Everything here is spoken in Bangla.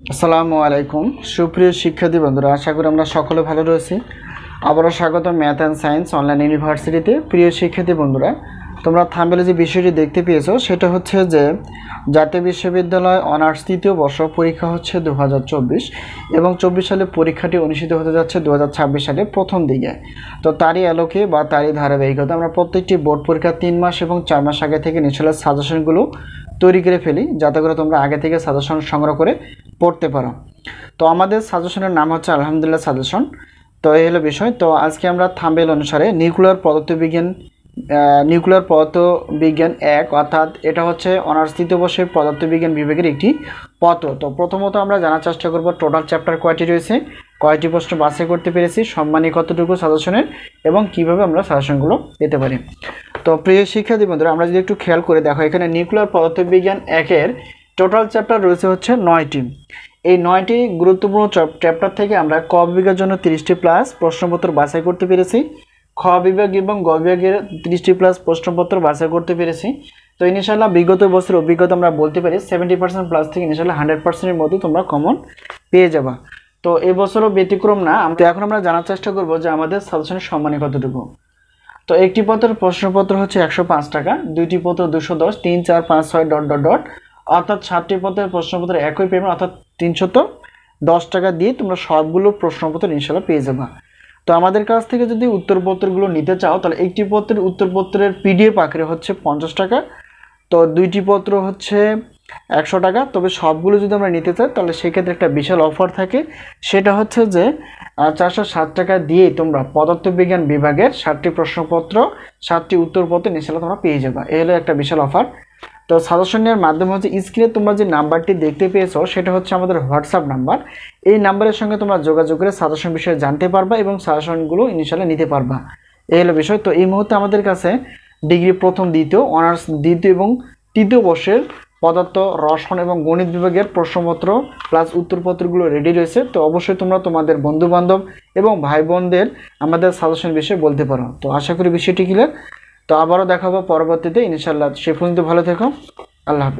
আসসালামু আলাইকুম সুপ্রিয় শিক্ষার্থী বন্ধুরা, আশা করি আমরা সকলে ভালো রয়েছি। আবারও স্বাগত ম্যাথ অ্যান্ড সায়েন্স অনলাইন ইউনিভার্সিটিতে। প্রিয় শিক্ষার্থী বন্ধুরা, তোমরা থাম্বনেলে যে বিষয়টি দেখতে পেয়েছো সেটা হচ্ছে যে জাতীয় বিশ্ববিদ্যালয় অনার্স তৃতীয় বর্ষ পরীক্ষা হচ্ছে 2024 এবং 24 সালে পরীক্ষাটি অনুষ্ঠিত হতে যাচ্ছে 2026 সালে প্রথম দিকে। তো তারই আলোকে বা তারই ধারাবাহিকতা আমরা প্রত্যেকটি বোর্ড পরীক্ষা 3 মাস এবং 4 মাস আগে থেকে নিশ্চয় সাজেশনগুলো তৈরি করে ফেলি, যাতে করে তোমরা আগে থেকে সাজেশন সংগ্রহ করে পড়তে পারো। তো আমাদের সাজেশনের নাম হচ্ছে আলহামদুলিল্লাহ সাজেশন। তো এই হলো বিষয়। তো আজকে আমরা থাম্বনেল অনুসারে নিউক্লিয়ার পদার্থবিজ্ঞান 1 অর্থাৎ এটা হচ্ছে অনার্স তৃতীয় বর্ষের পদার্থবিজ্ঞান বিভাগের একটি পত্র। তো প্রথমত আমরা জানার চেষ্টা করব টোটাল চ্যাপ্টার কয়টি রয়েছে, কয়টি প্রশ্ন বাছাই করতে পেরেছি, সম্মানী কতটুকু সাজেশনের, এবং কিভাবে আমরা সাজেশনগুলো পেতে পারি। তো প্রিয় শিক্ষার্থী বন্ধুরা, আমরা যদি একটু খেয়াল করে দেখো, এখানে নিউক্লিয়ার পদার্থবিজ্ঞান 1-এর টোটাল চ্যাপ্টার রয়েছে হচ্ছে 9টি। এই 9টি গুরুত্বপূর্ণ চ্যাপ্টার থেকে আমরা ক বিভাগের জন্য 30টি প্লাস প্রশ্নপত্র বাছাই করতে পেরেছি, খ বিভাগ এবং গ বিভাগের 30টি প্লাস প্রশ্নপত্র বাছাই করতে পেরেছি। তো ইনশাআল্লাহ বিগত বছরের অভিজ্ঞতা আমরা বলতে পারি 70% প্লাস থেকে ইনশাআল্লাহ 100%-এর মধ্যে তোমরা কমন পেয়ে যাবা। তো এবছরও ব্যতিক্রম না। তো এখন আমরা জানার চেষ্টা করব যে আমাদের সাজেশনের সম্মানী কতটুকু। তো একটি পত্রের প্রশ্নপত্র হচ্ছে 105 টাকা, দুইটি পত্র 210, 3, 4, 5, 6 ডট ডট ডট, অর্থাৎ 7টি পত্রের প্রশ্নপত্র একই পেমেন্ট অর্থাৎ 310 টাকা দিয়ে তোমরা সবগুলো প্রশ্নপত্র ইনশাআল্লাহ পেয়ে যাবা। তো আমাদের কাছ থেকে যদি উত্তরপত্রগুলো নিতে চাও তাহলে একটি পত্রের উত্তরপত্রের পিডিএফ আকারে হচ্ছে 50 টাকা, তো দুইটি পত্র হচ্ছে 100 টাকা। তবে সবগুলো যদি আমরা নিতে চাই তাহলে সেক্ষেত্রে একটা বিশাল অফার থাকে, সেটা হচ্ছে যে 407 টাকা দিয়ে তোমরা পদার্থবিজ্ঞান বিভাগের 7টি প্রশ্নপত্র 7টি উত্তরপত্র ইনশাআল্লাহ তোমরা পেয়ে যাবে। এই হলো একটা বিশাল অফার। তো সাজেশনের মাধ্যমে হচ্ছে স্ক্রিনে তোমরা যে নাম্বারটি দেখতে পেয়েছো সেটা হচ্ছে আমাদের হোয়াটসঅ্যাপ নাম্বার। এই নাম্বারের সঙ্গে তোমরা যোগাযোগ করে সাজেশন বিষয়ে জানতে পারবা এবং সাজেশনগুলো ইনশাআল্লাহ নিতে পারবা। এই হলো বিষয়। তো এই মুহূর্তে আমাদের কাছে ডিগ্রি প্রথম, দ্বিতীয়, অনার্স দ্বিতীয় এবং তৃতীয় বর্ষের পদার্থ, রসায়ন এবং গণিত বিভাগের প্রশ্নপত্র প্লাস উত্তরপত্রগুলো রেডি রয়েছে। তো অবশ্যই তোমরা তোমাদের বন্ধুবান্ধব এবং ভাই বোনদের আমাদের সাজেশন বিষয়ে বলতে পারো। তো আশা করি বিষয়টি ক্লিয়ার। তো আবারও দেখাবো পরবর্তীতে ইনশাআল্লাহ। সে পর্যন্ত ভালো থেকো। আল্লাহ হাফেজ।